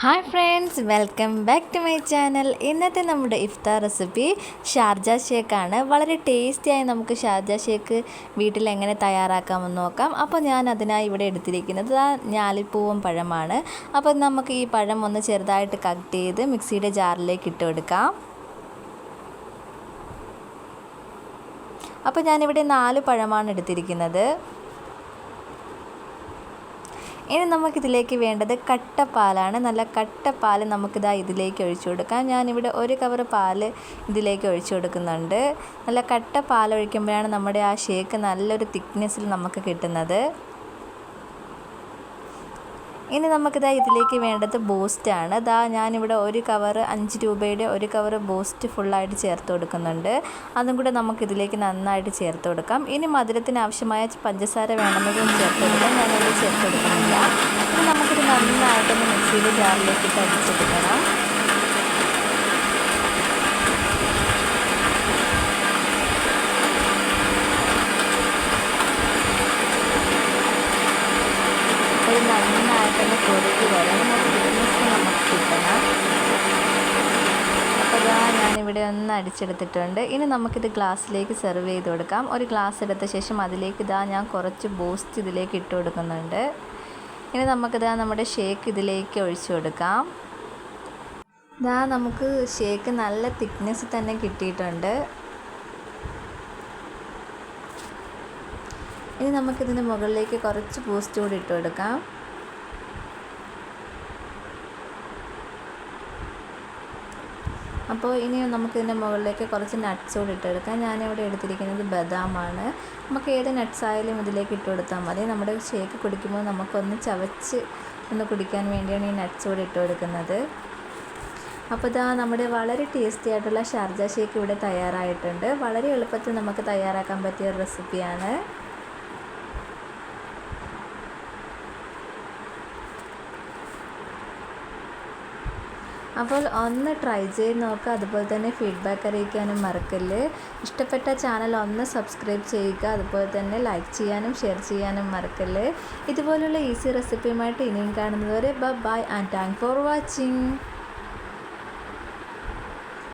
Hi friends, welcome back to my channel. ഇന്നത്തെ നമ്മുടെ ഇഫ്താർ recipe Sharjah ഷേക്കാണ്. വളരെ ടേസ്റ്റിയായി നമുക്ക് ഷാർജ ഷേക്ക് വീട്ടിൽ എങ്ങനെ തയ്യാറാക്കാമെന്ന് നോക്കാം. അപ്പോൾ ഞാൻ അതിനായി ഇവിടെ എടുത്തിരിക്കുന്നത് ഞാലിപ്പൂവൻ പഴമാണ്. അപ്പോൾ നമുക്ക് ഈ പഴം ഒന്ന് ചെറുതായിട്ട് കട്ട് ചെയ്ത് മിക്സിയുടെ ജാറിലേക്ക് ഇട്ട് കൊടുക്കാം. അപ്പോൾ ഞാനിവിടെ 4 പഴമാണ് എടുത്തിരിക്കുന്നത്. ഇനി നമുക്കിതിലേക്ക് വേണ്ടത് കട്ടപ്പാലാണ്. നല്ല കട്ടപ്പാൽ നമുക്കിതാ ഇതിലേക്ക് ഒഴിച്ചു കൊടുക്കാം. ഞാനിവിടെ 1 കവർ പാൽ ഇതിലേക്ക് ഒഴിച്ചു കൊടുക്കുന്നുണ്ട്. നല്ല കട്ടപ്പാൽ ഒഴിക്കുമ്പോഴാണ് നമ്മുടെ ആ ഷേക്ക് നല്ലൊരു തിക്നെസ്സിൽ നമുക്ക് കിട്ടുന്നത്. ഇനി നമുക്കിതാ ഇതിലേക്ക് വേണ്ടത് ബൂസ്റ്റാണ്. ഞാനിവിടെ 1 കവർ 5 രൂപയുടെ 1 കവർ ബൂസ്റ്റ് ഫുള്ളായിട്ട് ചേർത്ത് കൊടുക്കുന്നുണ്ട്. അതും കൂടെ നമുക്കിതിലേക്ക് നന്നായിട്ട് ചേർത്ത് കൊടുക്കാം. ഇനി മധുരത്തിന് ആവശ്യമായ പഞ്ചസാര വേണമെങ്കിൽ ചേർത്ത് കൊടുക്കാം. ഞാനിവിടെ ചേർത്ത് കൊടുക്കുന്നില്ല. ഇനി നമുക്കിത് നന്നായിട്ടൊന്ന് മിക്സിയുടെ ജാറിലേക്ക് അടിച്ചെടുക്കണം. ഒരു നന്നായിട്ടൊന്ന് കുറുകി വരണം. നമുക്ക് കിട്ടണം. അപ്പോൾ ഞാനിവിടെ ഒന്ന് അടിച്ചെടുത്തിട്ടുണ്ട്. ഇനി നമുക്കിത് ഗ്ലാസ്സിലേക്ക് സെർവ് ചെയ്ത് കൊടുക്കാം. ഒരു ഗ്ലാസ് എടുത്ത ശേഷം അതിലേക്ക് ഞാൻ കുറച്ച് ബൂസ്റ്റ് ഇതിലേക്ക് ഇട്ട് കൊടുക്കുന്നുണ്ട്. ഇനി നമ്മുടെ ഷേക്ക് ഇതിലേക്ക് ഒഴിച്ചു കൊടുക്കാം. നമുക്ക് ഷേക്ക് നല്ല തിക്നെസ് തന്നെ കിട്ടിയിട്ടുണ്ട്. ഇനി നമുക്കിതിൻ്റെ മുകളിലേക്ക് കുറച്ച് ബൂസ്റ്റ് കൂടി ഇട്ട് കൊടുക്കാം. അപ്പോൾ ഇനി നമുക്കിതിൻ്റെ മുകളിലേക്ക് കുറച്ച് നട്ട്സ് കൂടി ഇട്ട് കൊടുക്കാം. ഞാനിവിടെ എടുത്തിരിക്കുന്നത് ബദാമാണ്. നമുക്ക് ഏത് നട്ട്സ് ആയാലും ഇതിലേക്ക് ഇട്ട് കൊടുത്താൽ മതി. നമ്മുടെ ഷേക്ക് കുടിക്കുമ്പോൾ നമുക്കൊന്ന് ചവച്ച് ഒന്ന് കുടിക്കാൻ വേണ്ടിയാണ് ഈ നട്ട്സ് കൂടി ഇട്ട് കൊടുക്കുന്നത്. അപ്പോൾ നമ്മുടെ വളരെ ടേസ്റ്റി ആയിട്ടുള്ള ഷാർജ ഷേക്ക് ഇവിടെ തയ്യാറായിട്ടുണ്ട്. വളരെ എളുപ്പത്തിൽ നമുക്ക് തയ്യാറാക്കാൻ പറ്റിയ ഒരു റെസിപ്പിയാണ്. അപ്പോൾ ഒന്ന് ട്രൈ ചെയ്ത് നോക്കുക. അതുപോലെ തന്നെ ഫീഡ്ബാക്ക് അറിയിക്കാനും മറക്കല്ലേ. ഇഷ്ടപ്പെട്ട ചാനൽ ഒന്ന് സബ്സ്ക്രൈബ് ചെയ്യുക. അതുപോലെ തന്നെ ലൈക്ക് ചെയ്യാനും ഷെയർ ചെയ്യാനും മറക്കല്ലേ. ഇതുപോലുള്ള ഈസി റെസിപ്പിയുമായിട്ട് ഇനിയും കാണുന്നതുവരെ bye and thank for watching.